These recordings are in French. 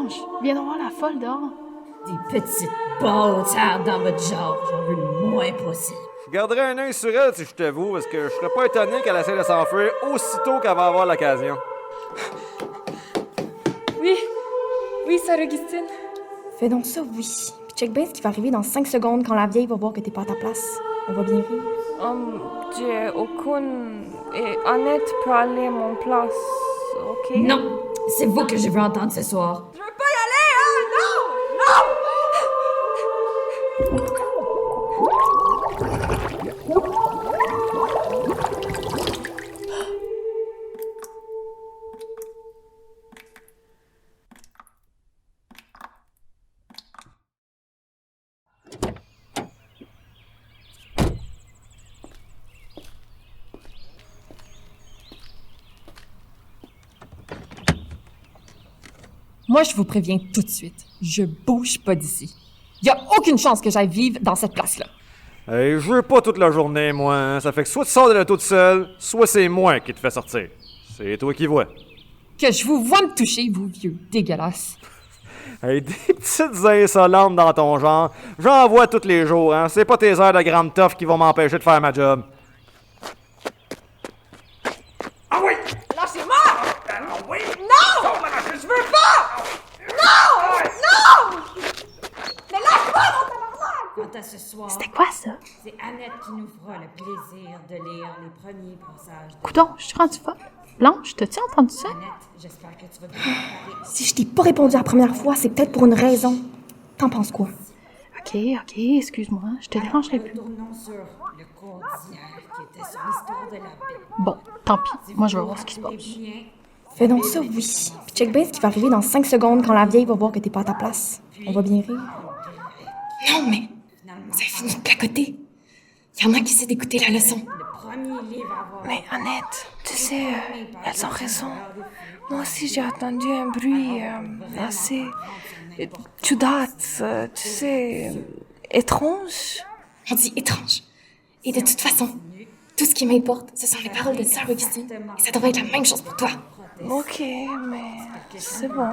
Blanche, viens voir la folle dehors. Des petites bâtards dans votre genre, j'en veux le moins possible. Je garderai un œil sur elle si je t'avoue, parce que je serais pas étonné qu'elle essaie de s'enfuir aussitôt qu'elle va avoir l'occasion. Oui, sœur Augustine. Fais donc ça, oui. Puis check bien ce qui va arriver dans 5 secondes quand la vieille va voir que t'es pas à ta place. On va bien rire. J'ai aucune... Et Annette peut aller à mon place, ok? Non, c'est vous que je veux entendre ce soir. Je veux pas y aller, hein? Non! Moi, je vous préviens tout de suite. Je bouge pas d'ici. Y a aucune chance que j'aille vivre dans cette place-là. Hey, je veux pas toute la journée, moi. Hein. Ça fait que soit tu sors de l'auto tout seul, soit c'est moi qui te fais sortir. C'est toi qui vois. Que je vous vois me toucher, vous vieux dégueulasses. Hey, des petites insolentes dans ton genre, j'en vois tous les jours, hein. C'est pas tes heures de grande toffe qui vont m'empêcher de faire ma job. Ah oui! Lâchez-moi! Ah oui! Non! Je veux pas! Non! Non! Mais lâche-moi, mon tabarnak! Quant à ce soir, C'était quoi ça? c'est Annette qui nous fera le plaisir de lire les premiers passages de... Coudon, je suis rendue folle. Blanche, t'as-tu entendu ça? Annette, j'espère que tu vas bien préparer. Si je t'ai pas répondu la première fois, c'est peut-être pour une raison. T'en penses quoi? Ok, excuse-moi, je te dérangerai plus. Retournons sur le cours d'hier qui était sur l'histoire de la paix. Bon, tant pis, moi je vais voir ce qui se passe. Bien, Fais donc ça, oui. Puis check bien ce qui va arriver dans 5 secondes quand la vieille va voir que t'es pas à ta place. On va bien rire. Non, mais ça finit de placoter. Y en a qui essaient d'écouter la leçon. le premier livre à avoir... Mais Annette, tu sais, elles ont raison. Moi aussi, j'ai entendu un bruit assez... Tu dates, tu sais... étrange. On dit étrange. Et de toute façon, tout ce qui m'importe, ce sont les paroles de Sœur Augustine. Et ça devrait être la même chose pour toi. Ok, mais c'est bon.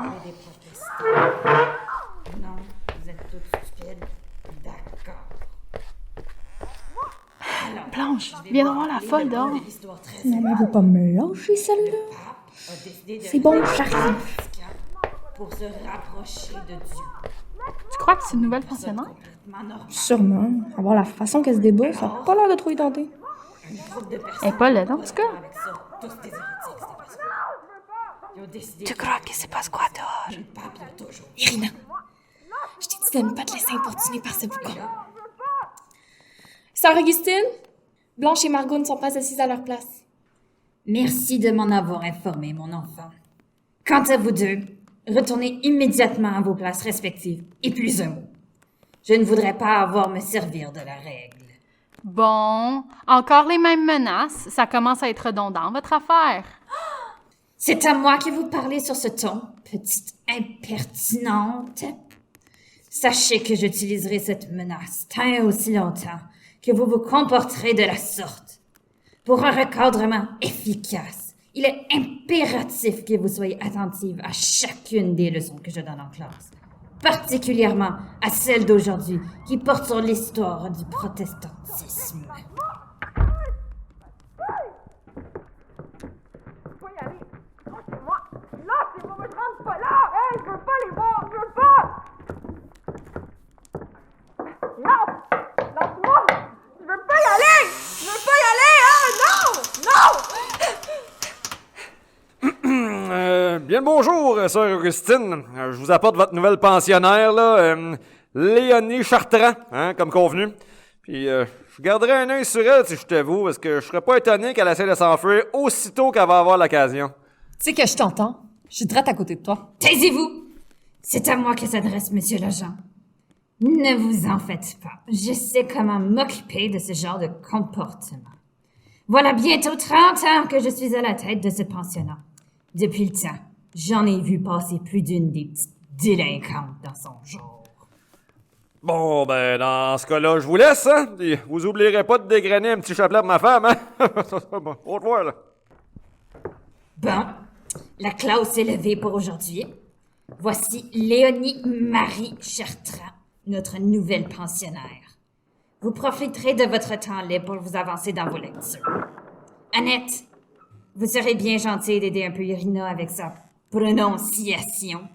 Non, vous êtes toutes stupides. D'accord. Blanche, viens voir la folle dehors. Non, mais elle veut pas me lâcher, celle-là. C'est bon, j'arrive. Pour se rapprocher de Dieu. Tu crois que c'est une nouvelle pensionnaire? Complètement normal. Sûrement. À voir la façon qu'elle se débat, ça a pas l'air de trop y tenter. Elle est pas laide, en tout cas. Avec ça, tous des hérétiques, c'est pas ça. Ils ont décidé Tu crois qu'il se passe quoi dehors? de pas toujours. Irina, je t'ai dit de ne pas te laisser importuner par ce boucan. Sœur Augustine, Blanche et Margot ne sont pas assises à leur place. Merci de m'en avoir informé, mon enfant. Quant à vous deux, retournez immédiatement à vos places respectives et plus un mot. Je ne voudrais pas avoir me servir de la règle. Bon, encore les mêmes menaces. Ça commence à être redondant, votre affaire. C'est à moi que vous parlez sur ce ton, petite impertinente. Sachez que j'utiliserai cette menace tant et aussi longtemps que vous vous comporterez de la sorte. Pour un recadrement efficace, il est impératif que vous soyez attentive à chacune des leçons que je donne en classe, particulièrement à celle d'aujourd'hui qui porte sur l'histoire du protestantisme. Lâchez-moi, me rentre pas là! Hey, je veux pas les voir, je veux pas! Non! Lâche-moi! Je veux pas y aller! Je veux pas y aller, hein! Non! Non! Bien le bonjour, Sœur Augustine. Je vous apporte votre nouvelle pensionnaire, là, Léonie Chartrand, hein, comme convenu. Puis, je garderai un œil sur elle si je t'avoue, parce que je serais pas étonné qu'elle essaie de s'enfuir aussitôt qu'elle va avoir l'occasion. Tu sais que je t'entends. Je suis direct à côté de toi. Taisez-vous! C'est à moi que s'adresse Monsieur l'agent. Ne vous en faites pas. Je sais comment m'occuper de ce genre de comportement. Voilà bientôt 30 ans que je suis à la tête de ce pensionnat. Depuis le temps, j'en ai vu passer plus d'une des petites délinquantes dans son genre. Bon, ben, dans ce cas-là, je vous laisse, hein. Puis vous oublierez pas de dégrainer un petit chapelet pour ma femme, hein. Bon, au revoir, là. Bon, la classe est levée pour aujourd'hui. Voici Léonie Marie Chartrand, notre nouvelle pensionnaire. Vous profiterez de votre temps libre pour vous avancer dans vos lectures. Annette, vous serez bien gentille d'aider un peu Irina avec sa prononciation.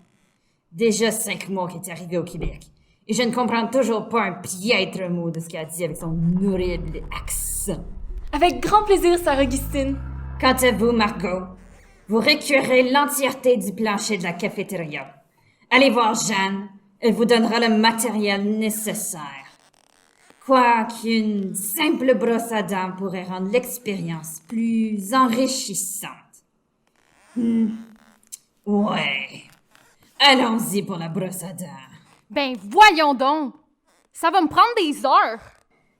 Déjà 5 mois qu'elle est arrivée au Québec. Et je ne comprends toujours pas un piètre mot de ce qu'elle a dit avec son horrible accent. Avec grand plaisir, Sœur Augustine. Quant à vous, Margot, vous récurerez l'entièreté du plancher de la cafétéria. Allez voir Jeanne, elle vous donnera le matériel nécessaire. Quoiqu'une simple brosse à dents pourrait rendre l'expérience plus enrichissante. Ouais. Allons-y pour la brosse à dents. Ben voyons donc! Ça va me prendre des heures!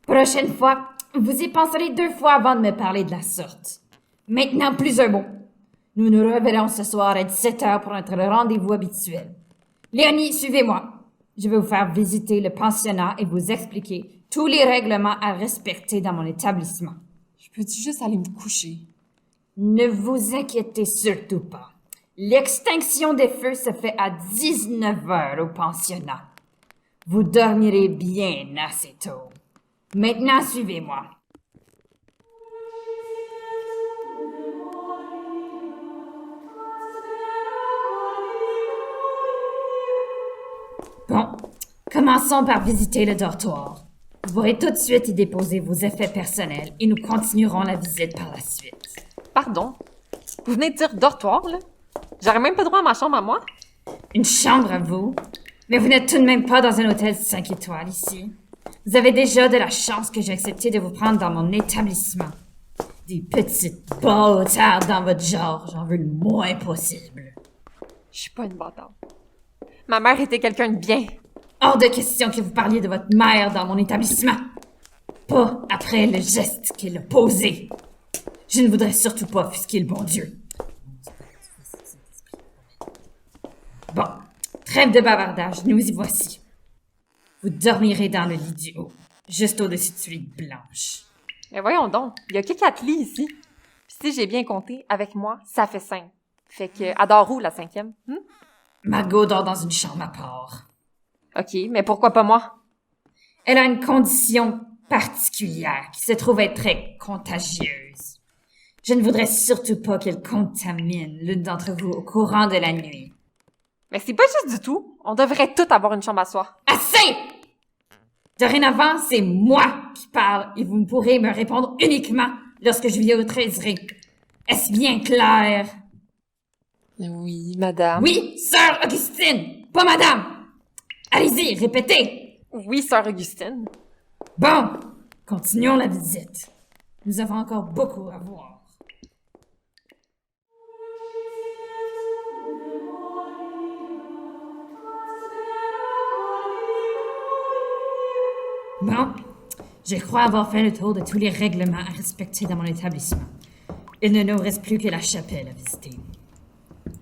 Prochaine fois, vous y penserez 2 fois avant de me parler de la sorte. Maintenant, plus un mot. Nous nous reverrons ce soir à 17h pour notre rendez-vous habituel. Léonie, suivez-moi. Je vais vous faire visiter le pensionnat et vous expliquer tous les règlements à respecter dans mon établissement. Je peux-tu juste aller me coucher? Ne vous inquiétez surtout pas. L'extinction des feux se fait à 19h au pensionnat. Vous dormirez bien assez tôt. Maintenant, suivez-moi. Bon, commençons par visiter le dortoir. Vous pourrez tout de suite y déposer vos effets personnels et nous continuerons la visite par la suite. Pardon? Vous venez de dire dortoir, là? J'aurais même pas droit à ma chambre à moi? Une chambre à vous? Mais vous n'êtes tout de même pas dans un hôtel 5 étoiles ici. Vous avez déjà de la chance que j'ai accepté de vous prendre dans mon établissement. Des petites bâtards dans votre genre, j'en veux le moins possible. Je suis pas une bâtarde. Ma mère était quelqu'un de bien. Hors de question que vous parliez de votre mère dans mon établissement. Pas après le geste qu'elle a posé. Je ne voudrais surtout pas offusquer le bon Dieu. Bon, trêve de bavardage, nous y voici. Vous dormirez dans le lit du haut, juste au-dessus de celui de Blanche. Mais voyons donc, il y a que 4 lits ici. Puis si j'ai bien compté, avec moi, ça fait 5. Fait que, elle dort où, la 5e? Margot dort dans une chambre à part. OK, mais pourquoi pas moi? Elle a une condition particulière qui se trouve être très contagieuse. Je ne voudrais surtout pas qu'elle contamine l'une d'entre vous au courant de la nuit. Mais c'est pas juste du tout. On devrait tous avoir une chambre à soi. Assez! Dorénavant, c'est moi qui parle et vous pourrez me répondre uniquement lorsque je lui autoriserai. Est-ce bien clair? Oui, madame. Oui, sœur Augustine, pas madame! Allez-y, répétez! Oui, sœur Augustine. Bon, continuons la visite. Nous avons encore beaucoup à voir. Bon, je crois avoir fait le tour de tous les règlements à respecter dans mon établissement. Il ne nous reste plus que la chapelle à visiter.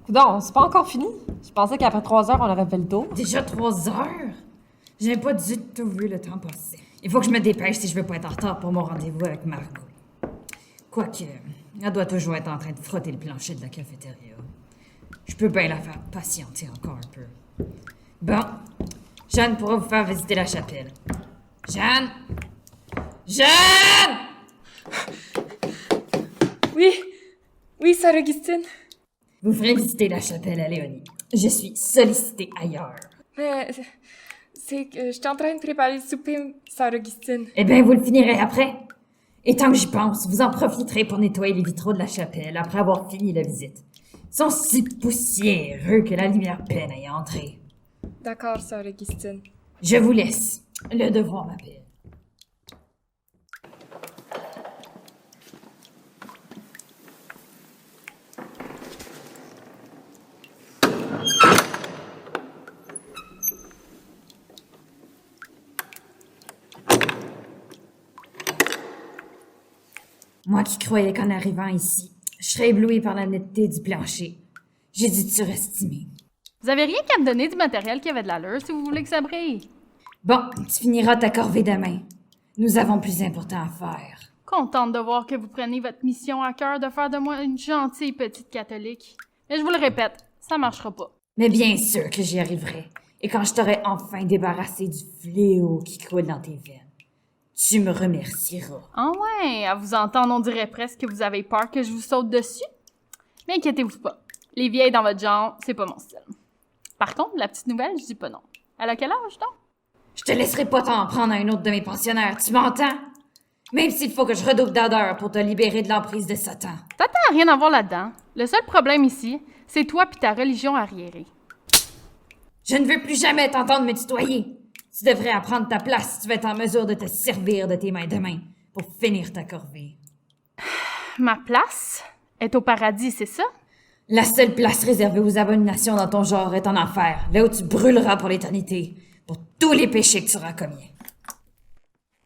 Non, c'est pas encore fini. Je pensais qu'après 3 heures, on aurait fait le tour. Déjà 3 heures? Je n'ai pas du tout vu le temps passer. Il faut que je me dépêche si je veux pas être en retard pour mon rendez-vous avec Margot. Quoique, elle doit toujours être en train de frotter le plancher de la cafétéria. Je peux bien la faire patienter encore un peu. Bon, Jeanne pourra vous faire visiter la chapelle. Jeanne! Jeanne! Oui, Sœur Augustine. Vous ferez visiter la chapelle à Léonie. Je suis sollicitée ailleurs. Mais c'est que j'étais en train de préparer le souper, Sœur Augustine. Eh bien, vous le finirez après. Et tant que j'y pense, vous en profiterez pour nettoyer les vitraux de la chapelle après avoir fini la visite. Ils sont si poussiéreux que la lumière peine à y entrer. D'accord, Sœur Augustine. Je vous laisse. Le devoir m'appelle. Moi qui croyais qu'en arrivant ici, je serais ébloui par la netteté du plancher. J'ai dû surestimer. Vous avez rien qu'à me donner du matériel qui avait de l'allure si vous voulez que ça brille. Bon, tu finiras ta corvée demain. Nous avons plus important à faire. Contente de voir que vous prenez votre mission à cœur de faire de moi une gentille petite catholique. Mais je vous le répète, ça marchera pas. Mais bien sûr que j'y arriverai. Et quand je t'aurai enfin débarrassé du fléau qui coule dans tes veines, tu me remercieras. Ah ouais, à vous entendre, on dirait presque que vous avez peur que je vous saute dessus. Mais inquiétez-vous pas. Les vieilles dans votre genre, c'est pas mon style. Par contre, la petite nouvelle, je dis pas non. Elle a quel âge, donc? Je te laisserai pas t'en prendre à un autre de mes pensionnaires, tu m'entends? Même s'il faut que je redouble d'ardeur pour te libérer de l'emprise de Satan. T'attends à rien à voir là-dedans. Le seul problème ici, c'est toi pis ta religion arriérée. Je ne veux plus jamais t'entendre me tutoyer. Tu devrais apprendre ta place si tu veux être en mesure de te servir de tes mains de main pour finir ta corvée. Ma place est au paradis, c'est ça? La seule place réservée aux abominations dans ton genre est en enfer, là où tu brûleras pour l'éternité, pour tous les péchés que tu auras commis.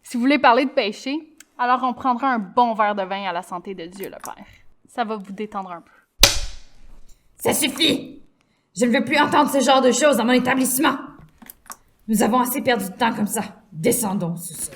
Si vous voulez parler de péché, alors on prendra un bon verre de vin à la santé de Dieu le Père. Ça va vous détendre un peu. Ça suffit! Je ne veux plus entendre ce genre de choses dans mon établissement. Nous avons assez perdu de temps comme ça. Descendons sous sol.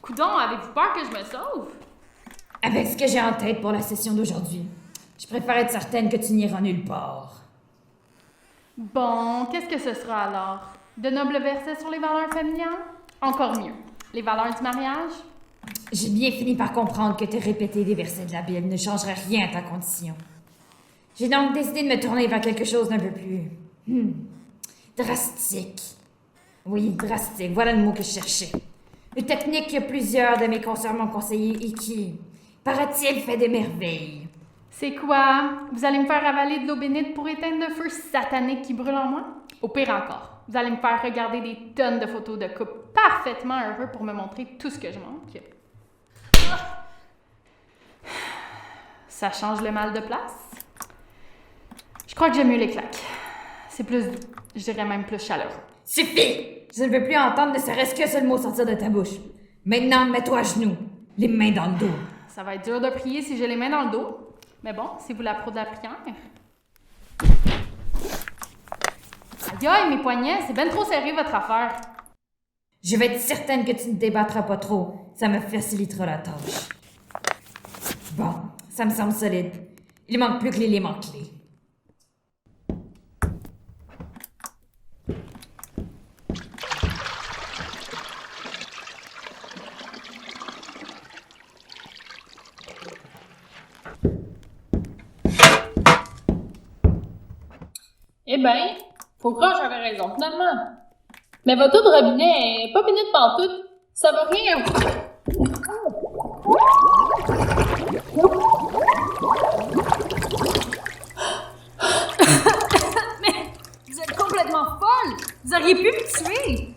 Coudon, avez-vous peur que je me sauve? Avec ce que j'ai en tête pour la session d'aujourd'hui, je préfère être certaine que tu n'iras nulle part. Bon, qu'est-ce que ce sera alors? De nobles versets sur les valeurs familiales? Encore mieux. Les valeurs du mariage? J'ai bien fini par comprendre que te répéter des versets de la Bible ne changerait rien à ta condition. J'ai donc décidé de me tourner vers quelque chose d'un peu plus... drastique. Oui, drastique, voilà le mot que je cherchais. Une technique que plusieurs de mes consoeurs m'ont conseillée et qui, paraît-il, fait des merveilles. C'est quoi? Vous allez me faire avaler de l'eau bénite pour éteindre le feu satanique qui brûle en moi? Au pire encore, vous allez me faire regarder des tonnes de photos de couples parfaitement heureux pour me montrer tout ce que je manque. Ah! Ça change le mal de place? Je crois que j'aime mieux les claques. C'est plus doux. Je dirais même plus chaleureux. Suffit! Je ne veux plus entendre ne serait-ce qu'un seul mot sortir de ta bouche. Maintenant, mets-toi à genoux, les mains dans le dos. Ça va être dur de prier si j'ai les mains dans le dos. Mais bon, c'est vous la pro de la prière. Aïe aïe, mes poignets, c'est ben trop serré votre affaire. Je vais être certaine que tu ne débattras pas trop. Ça me facilitera la tâche. Bon, ça me semble solide. Il manque plus que l'élément clé. Eh ben, faut croire que j'avais raison, finalement. Mais votre eau de robinet est pas bénite pantoute. Ça va rien. Mais vous êtes complètement folle! Vous auriez pu me tuer!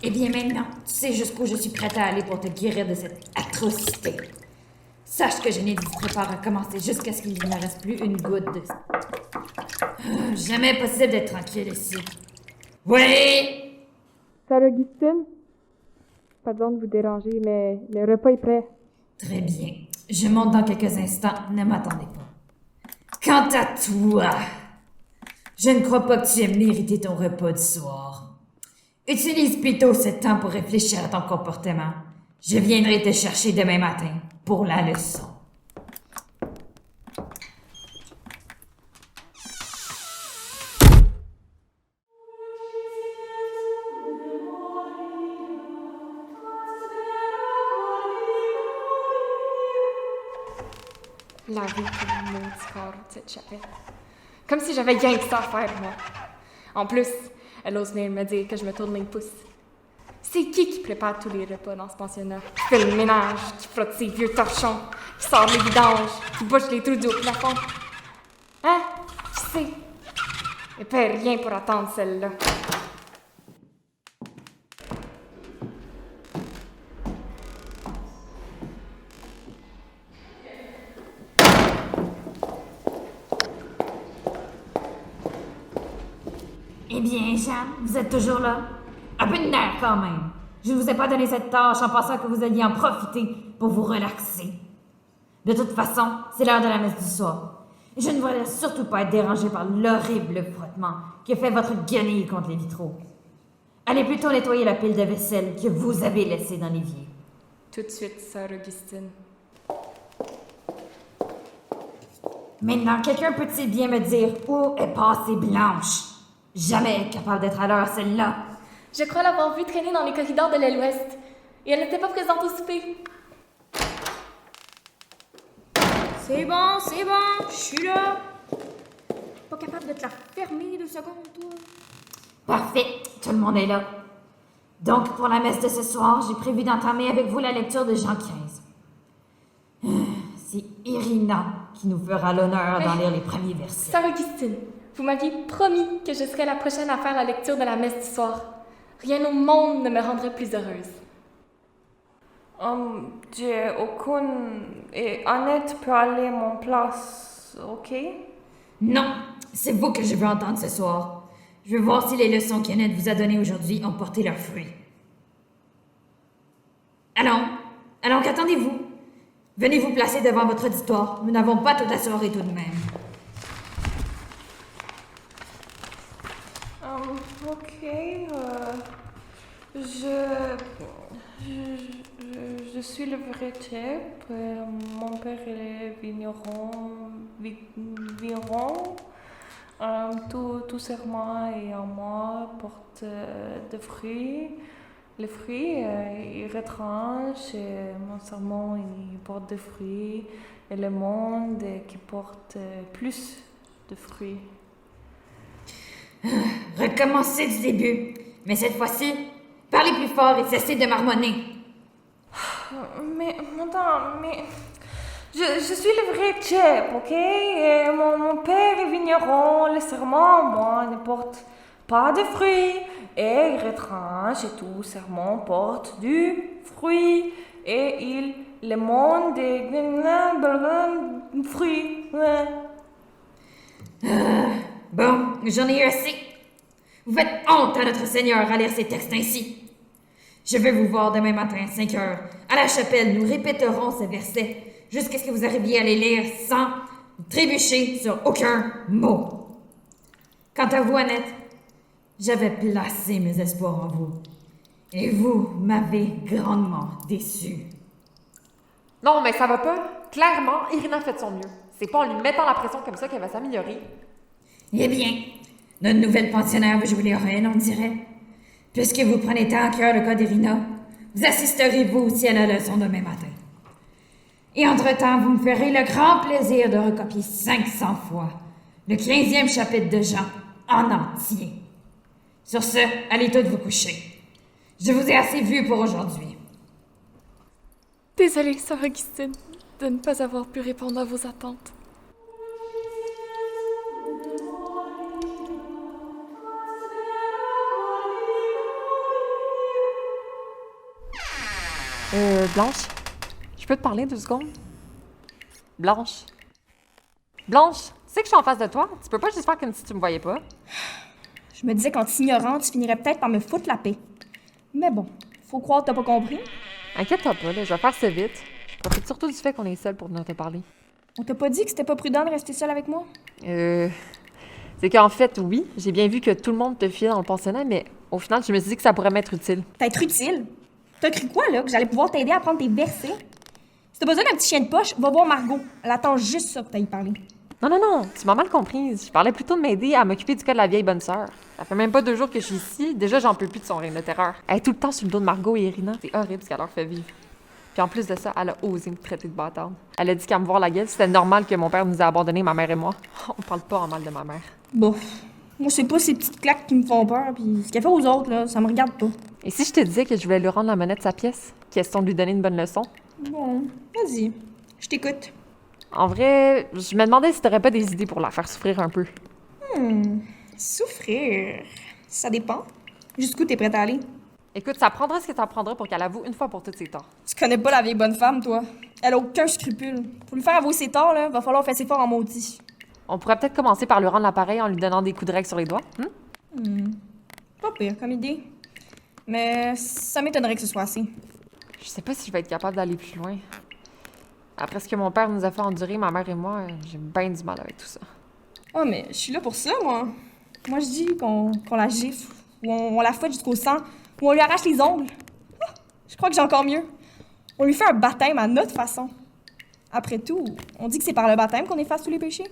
Eh bien maintenant, tu sais jusqu'où je suis prête à aller pour te guérir de cette atrocité. Sache que je n'hésiterai pas à recommencer jusqu'à ce qu'il ne reste plus une goutte de... Jamais possible d'être tranquille ici. Oui! Salut Augustine. Pardon de vous déranger, mais le repas est prêt. Très bien. Je monte dans quelques instants. Ne m'attendez pas. Quant à toi, je ne crois pas que tu aimes mériter ton repas du soir. Utilise plutôt ce temps pour réfléchir à ton comportement. Je viendrai te chercher demain matin pour la leçon. La vie pour le maudit corps de cette chapelle. Comme si j'avais rien que ça à faire, moi. En plus, elle ose venir me dire que je me tourne les pouces. C'est qui prépare tous les repas dans ce pensionnat? Qui fait le ménage, qui frotte ses vieux torchons, qui sort les vidanges, qui bouche les trous du haut plafond? Hein? Qui sait? Elle paie rien pour attendre celle-là. Eh bien, Jeanne, vous êtes toujours là? Un peu de nerf quand même. Je ne vous ai pas donné cette tâche en pensant que vous alliez en profiter pour vous relaxer. De toute façon, c'est l'heure de la messe du soir. Je ne voudrais surtout pas être dérangée par l'horrible frottement qui fait votre guenille contre les vitraux. Allez plutôt nettoyer la pile de vaisselle que vous avez laissée dans l'évier. Tout de suite, sœur Augustine. Maintenant, quelqu'un peut-il bien me dire où est passée Blanche? Jamais capable d'être à l'heure, celle-là. Je crois l'avoir vue traîner dans les corridors de l'aile ouest. Et elle n'était pas présente au souper. C'est bon, je suis là. Pas capable de te la fermer 2 secondes, toi. Parfait, tout le monde est là. Donc, pour la messe de ce soir, j'ai prévu d'entamer avec vous la lecture de Jean 15. C'est Irina qui nous fera l'honneur d'en lire les premiers versets. Sœur Augustine, vous m'aviez promis que je serais la prochaine à faire la lecture de la messe du soir. Rien au monde ne me rendrait plus heureuse. J'ai aucune... Et Annette peut aller à mon place, ok? Non, c'est vous que je veux entendre ce soir. Je veux voir si les leçons qu'Annette vous a données aujourd'hui ont porté leurs fruits. Allons, qu'attendez-vous? Venez vous placer devant votre auditoire. Nous n'avons pas toute la soirée tout de même. Ok, je suis le vrai type. Mon père est vigneron. Tout serment et en moi porte des fruits. Les fruits, ils retranchent et mon serment, il porte des fruits. Et le monde qui porte plus de fruits. Recommencez du début. Mais cette fois-ci, parlez plus fort et cessez de marmonner. Mais, attends, mais... Je suis le vrai chef, ok? Et mon père est vigneron, le serment, moi, ne porte pas de fruits. Et il retranche et tout serment porte du fruit. Et le monde est... fruit. Bon, j'en ai eu assez. Vous faites honte à notre Seigneur à lire ces textes ainsi. Je veux vous voir demain matin, 5 heures. À la chapelle, nous répéterons ces versets jusqu'à ce que vous arriviez à les lire sans trébucher sur aucun mot. Quant à vous, Annette, j'avais placé mes espoirs en vous. Et vous m'avez grandement déçue. Non, mais ça va pas. Clairement, Irina fait de son mieux. C'est pas en lui mettant la pression comme ça qu'elle va s'améliorer. Eh bien, notre nouvelle pensionnaire va jouer les reines, on dirait. Puisque vous prenez tant à cœur le cas d'Irina, vous assisterez vous aussi à la leçon demain matin. Et entre-temps, vous me ferez le grand plaisir de recopier 500 fois le 15e chapitre de Jean en entier. Sur ce, allez toutes vous coucher. Je vous ai assez vu pour aujourd'hui. Désolée, sœur Augustine, de ne pas avoir pu répondre à vos attentes. Blanche, je peux te parler 2 secondes? Blanche? Blanche, tu sais que je suis en face de toi? Tu peux pas juste faire comme si tu me voyais pas? Je me disais qu'en t'ignorant, tu finirais peut-être par me foutre la paix. Mais bon, faut croire que t'as pas compris. Inquiète-toi pas, là, je vais faire ça vite. Je profite surtout du fait qu'on est seuls pour venir te parler. On t'a pas dit que c'était pas prudent de rester seule avec moi? C'est qu'en fait, oui, j'ai bien vu que tout le monde te fiait dans le pensionnat, mais au final, je me suis dit que ça pourrait m'être utile. T'être utile? T'as cru quoi, là? Que j'allais pouvoir t'aider à prendre tes versets? Si t'as besoin d'un petit chien de poche, va voir Margot. Elle attend juste ça pour t'aille parler. Non, tu m'as mal comprise. Je parlais plutôt de m'aider à m'occuper du cas de la vieille bonne sœur. Ça fait même pas 2 jours que je suis ici. Déjà, j'en peux plus de son règne de terreur. Elle est tout le temps sur le dos de Margot et Irina. C'est horrible ce qu'elle leur fait vivre. Puis en plus de ça, elle a osé me traiter de bâtarde. Elle a dit qu'à me voir la gueule, c'était normal que mon père nous ait abandonnés, ma mère et moi. On parle pas en mal de ma mère. Bon, moi, c'est pas ces petites claques qui me font peur, puis ce qu'elle fait aux autres, là, ça me regarde pas. Et si je te disais que je voulais lui rendre la monnaie de sa pièce? Question de lui donner une bonne leçon? Bon, vas-y, je t'écoute. En vrai, je me demandais si t'aurais pas des idées pour la faire souffrir un peu. Souffrir, ça dépend. Jusqu'où t'es prête à aller? Écoute, ça prendra ce que ça prendra pour qu'elle avoue une fois pour toutes ses torts. Tu connais pas la vieille bonne femme, toi. Elle a aucun scrupule. Pour lui faire avouer ses torts, là, va falloir faire ses forts en maudit. On pourrait peut-être commencer par lui rendre l'appareil en lui donnant des coups de règle sur les doigts. Pas pire comme idée. Mais ça m'étonnerait que ce soit assez. Je sais pas si je vais être capable d'aller plus loin. Après ce que mon père nous a fait endurer, ma mère et moi, j'ai bien du mal avec tout ça. Oh, mais je suis là pour ça, moi. Moi, je dis qu'on la gifle, ou on la fouette jusqu'au sang, ou on lui arrache les ongles. Ah, je crois que j'ai encore mieux. On lui fait un baptême à notre façon. Après tout, on dit que c'est par le baptême qu'on efface tous les péchés.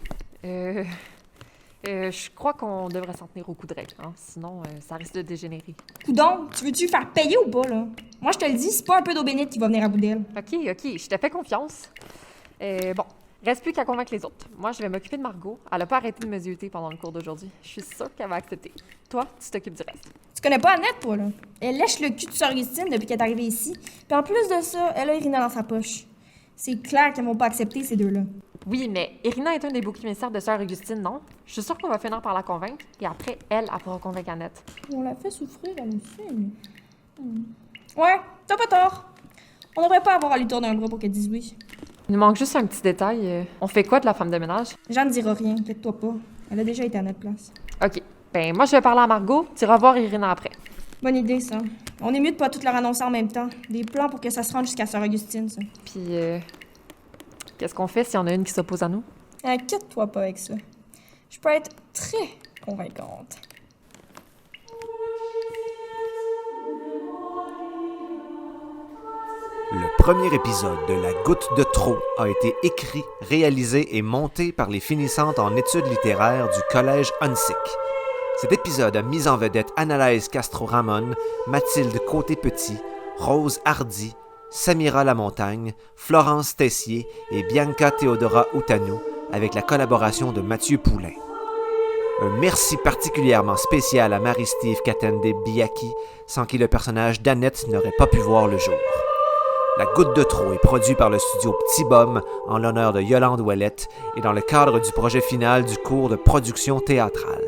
Je crois qu'on devrait s'en tenir au coup de règle, hein? Sinon, ça risque de dégénérer. Coudon, tu veux-tu faire payer ou pas, là? Moi, je te le dis, c'est pas un peu d'eau bénite qui va venir à bout d'elle. OK, je te fais confiance. Bon, reste plus qu'à convaincre les autres. Moi, je vais m'occuper de Margot. Elle a pas arrêté de me zioter pendant le cours d'aujourd'hui. Je suis sûre qu'elle va accepter. Toi, tu t'occupes du reste. Tu connais pas Annette, toi, là? Elle lèche le cul de Sœur Augustine depuis qu'elle est arrivée ici. Puis en plus de ça, elle a Irina dans sa poche. C'est clair qu'elles vont pas accepter, ces deux-là. Oui, mais Irina est un des boucs émissaires de Sœur Augustine, non? Je suis sûre qu'on va finir par la convaincre, et après, elle pourra convaincre Annette. On l'a fait souffrir, elle aussi. Ouais, t'as pas tort. On devrait pas avoir à lui tourner un bras pour qu'elle dise oui. Il nous manque juste un petit détail. On fait quoi de la femme de ménage? Jeanne ne dira rien, inquiète-toi pas. Elle a déjà été à notre place. OK. Ben, moi, je vais parler à Margot, tu iras voir Irina après. Bonne idée, ça. On est mieux de pas tout leur annoncer en même temps. Des plans pour que ça se rende jusqu'à Sœur Augustine, ça. Puis, qu'est-ce qu'on fait s'il y en a une qui s'oppose à nous? Inquiète-toi pas avec ça. Je peux être très convaincante. Le premier épisode de La Goutte de trop a été écrit, réalisé et monté par les finissantes en études littéraires du Collège Hunsick. Cet épisode a mis en vedette Annalaise Castro-Ramon, Mathilde Côté-Petit, Rose Hardy, Samira Lamontagne, Florence Tessier et Bianca Theodora Outanou, avec la collaboration de Mathieu Poulain. Un merci particulièrement spécial à Marie-Steve Katende-Biaki, sans qui le personnage d'Annette n'aurait pas pu voir le jour. La Goutte de trop est produit par le studio Petit Bum en l'honneur de Yolande Ouellette et dans le cadre du projet final du cours de production théâtrale.